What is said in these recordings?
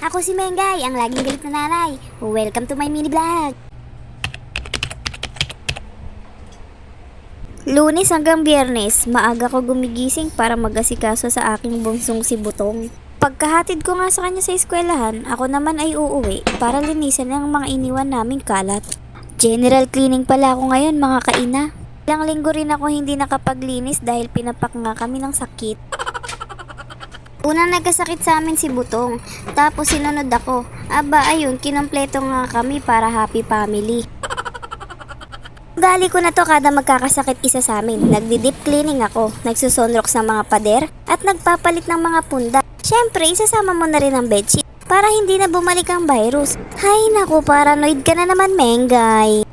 Ako si Mengay, ang laging galit na nanay. Welcome to my mini vlog. Lunes hanggang Biyernes, maaga ko gumigising para mag-asikaso sa aking bunsong si Butong. Pagkahatid ko nga sa kanya sa eskwelahan, ako naman ay uuwi para linisan ang mga iniwan naming kalat. General cleaning pala ako ngayon, mga kaina. Ilang linggo rin ako hindi nakapaglinis dahil pinapak nga kami ng sakit. Unang nagkasakit sa amin si Butong, tapos sinunod ako. Aba ayun, kinompleto nga kami para happy family. Ugali ko na to kada magkakasakit isa sa amin. Nagdi-deep cleaning ako, nagsusonrox ng mga pader, at nagpapalit ng mga punda. Syempre, isasama mo na rin ang bedsheet para hindi na bumalik ang virus. Hay naku, paranoid ka na naman, Mengay.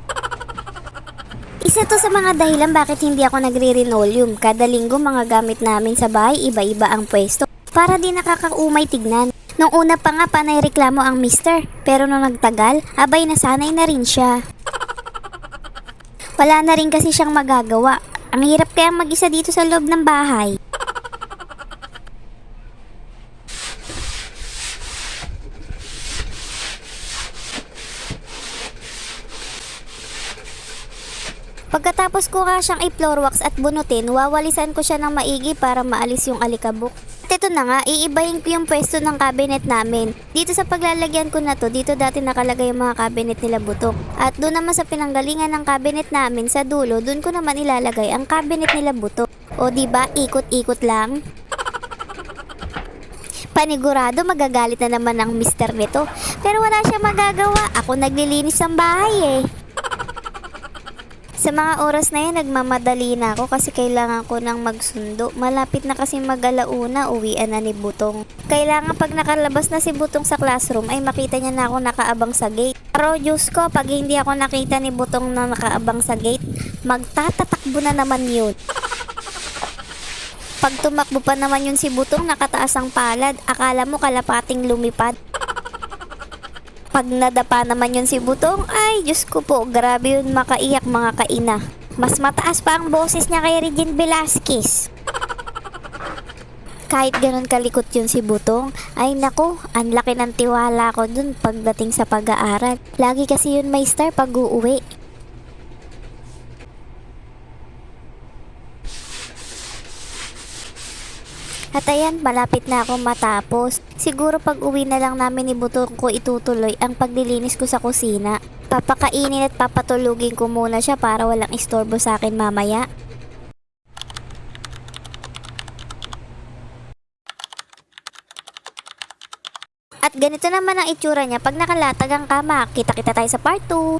Isa to sa mga dahilan bakit hindi ako nagre-linoleum. Kada linggo mga gamit namin sa bahay, iba-iba ang pwesto para di nakakaumay tignan. Nung una pa nga panay reklamo ang mister, pero nung nagtagal, abay nasanay na rin siya. Wala na rin kasi siyang magagawa. Ang hirap kayang mag-isa dito sa loob ng bahay. Pagkatapos ko nga siyang i-floor wax at bunutin, wawalisan ko siya ng maigi para maalis yung alikabok. At ito na nga, iibahin ko yung pwesto ng cabinet namin. Dito sa paglalagyan ko na to, dito dati nakalagay yung mga cabinet nila Butok. At doon naman sa pinanggalingan ng cabinet namin sa dulo, doon ko naman ilalagay ang cabinet nila Butok. O diba, ikot-ikot lang? Panigurado magagalit na naman ang mister nito. Pero wala siya magagawa, ako naglilinis ng bahay eh. Sa mga oras na yan, nagmamadali na ako kasi kailangan ko nang magsundo. Malapit na kasi mag-alauna, uwian na ni Butong. Kailangan pag nakalabas na si Butong sa classroom ay makita niya na ako nakaabang sa gate. Pero Diyos ko, pag hindi ako nakita ni Butong na nakaabang sa gate, magtatatakbo na naman yun. Pag tumakbo pa naman yun si Butong, nakataas ang palad, akala mo kalapating lumipad. Pag nadapa naman yun si Butong, ay Diyos ko po, grabe yun makaiyak mga kaina. Mas mataas pa ang boses niya kay Regine Velasquez. Kahit ganun kalikot yun si Butong, ay naku, ang laki ng tiwala ko dun pagdating sa pag-aaral. Lagi kasi yun may star pag uuwi. At ayan, malapit na ako matapos. Siguro pag uwi na lang namin ni Butong ko itutuloy ang paglilinis ko sa kusina. Papakainin at papatulugin ko muna siya para walang istorbo sa akin mamaya. At ganito naman ang itsura niya pag nakalatag ang kama. Kita-kita tayo sa part 2.